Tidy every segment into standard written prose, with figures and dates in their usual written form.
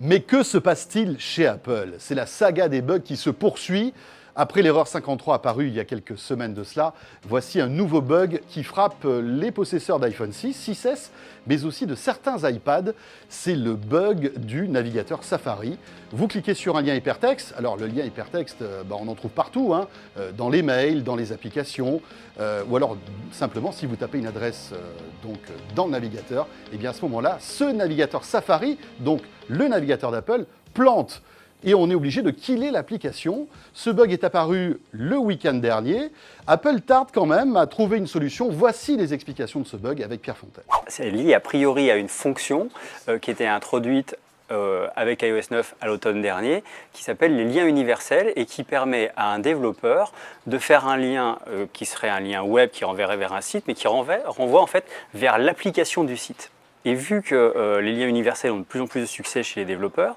Mais que se passe-t-il chez Apple? C'est la saga des bugs qui se poursuit. Après l'erreur 53 apparue il y a quelques semaines de cela, voici un nouveau bug qui frappe les possesseurs d'iPhone 6, 6S, mais aussi de certains iPads. C'est le bug du navigateur Safari. Vous cliquez sur un lien hypertexte. Alors le lien hypertexte, on en trouve partout, dans les mails, dans les applications, ou alors simplement si vous tapez une adresse dans le navigateur, et bien à ce moment-là, ce navigateur Safari, donc le navigateur d'Apple, plante. Et on est obligé de killer l'application. Ce bug est apparu le week-end dernier. Apple tarde quand même à trouver une solution. Voici les explications de ce bug avec Pierre Fontaine. C'est lié a priori à une fonction qui était introduite avec iOS 9 à l'automne dernier, qui s'appelle les liens universels et qui permet à un développeur de faire un lien qui serait un lien web qui renverrait vers un site, mais qui renvoie en fait vers l'application du site. Et vu que les liens universels ont de plus en plus de succès chez les développeurs,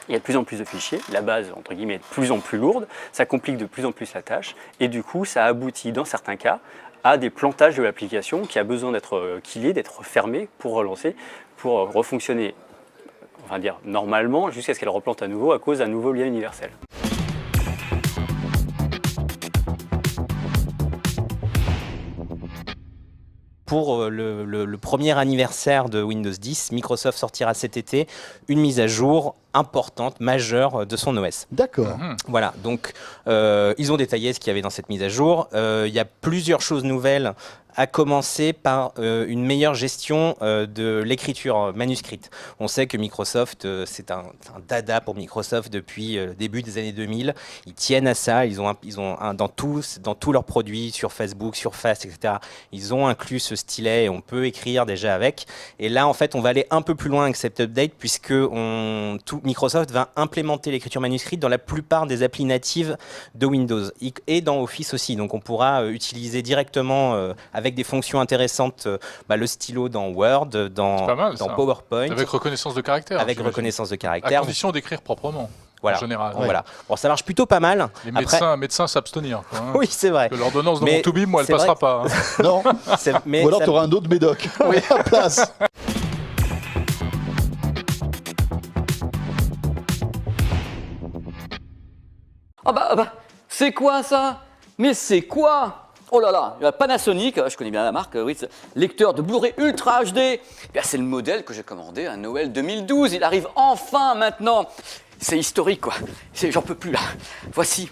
il y a de plus en plus de fichiers, la base, entre guillemets, est de plus en plus lourde, ça complique de plus en plus la tâche, et du coup, ça aboutit, dans certains cas, à des plantages de l'application qui a besoin d'être killée, d'être fermée pour relancer, pour refonctionner, on va dire, normalement, jusqu'à ce qu'elle replante à nouveau à cause d'un nouveau lien universel. Pour le premier anniversaire de Windows 10, Microsoft sortira cet été une mise à jour importante, majeure de son OS. D'accord. Voilà, donc ils ont détaillé ce qu'il y avait dans cette mise à jour. Il y a plusieurs choses nouvelles, à commencer par une meilleure gestion de l'écriture manuscrite. On sait que Microsoft, c'est un dada pour Microsoft depuis le début des années 2000. Ils tiennent à ça, dans tous leurs produits, sur Facebook, sur Fast, etc., ils ont inclus ce stylet et on peut écrire déjà avec. Et là, en fait, on va aller un peu plus loin avec cette update puisque Microsoft va implémenter l'écriture manuscrite dans la plupart des applis natives de Windows et dans Office aussi. Donc, on pourra utiliser directement avec des fonctions intéressantes, le stylo dans Word, dans PowerPoint. Avec reconnaissance de caractère. Avec reconnaissance de caractère. À condition d'écrire proprement. Voilà. En général. Voilà. Bon, ça marche plutôt pas mal. Les médecins s'abstenir. Oui, c'est vrai. L'ordonnance de Montoubib, moi, elle passera pas. Non. Ou alors tu auras un autre médoc. Oui, à place. C'est quoi ça? Mais c'est quoi? Oh là là, la Panasonic, je connais bien la marque, oui, lecteur de Blu-ray Ultra HD. C'est le modèle que j'ai commandé à Noël 2012, il arrive enfin maintenant. C'est historique quoi, j'en peux plus là. Voici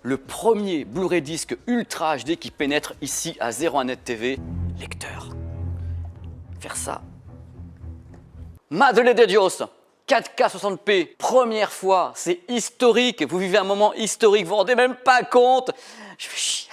le premier Blu-ray disque Ultra HD qui pénètre ici à 01net TV. Lecteur. Faire ça. Madre de Dios, 4K 60p, première fois, c'est historique. Vous vivez un moment historique, vous vous rendez même pas compte. Je vais chialer.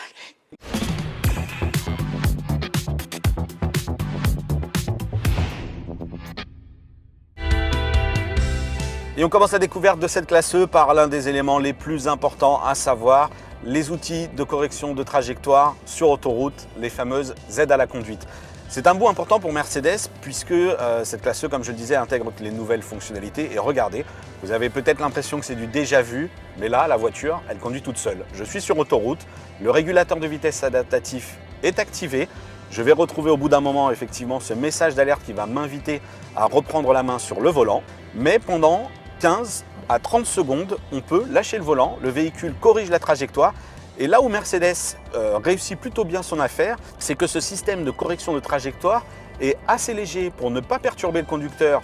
Et on commence la découverte de cette classe E par l'un des éléments les plus importants, à savoir les outils de correction de trajectoire sur autoroute, les fameuses aides à la conduite. C'est un bout important pour Mercedes puisque cette classe E, comme je le disais, intègre les nouvelles fonctionnalités. Et regardez, vous avez peut-être l'impression que c'est du déjà vu, mais là, la voiture, elle conduit toute seule. Je suis sur autoroute, le régulateur de vitesse adaptatif est activé. Je vais retrouver au bout d'un moment effectivement ce message d'alerte qui va m'inviter à reprendre la main sur le volant. Mais pendant 15 à 30 secondes, on peut lâcher le volant, le véhicule corrige la trajectoire. Et là où Mercedes réussit plutôt bien son affaire, c'est que ce système de correction de trajectoire est assez léger pour ne pas perturber le conducteur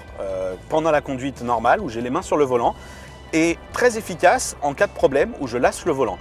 pendant la conduite normale où j'ai les mains sur le volant et très efficace en cas de problème où je lâche le volant.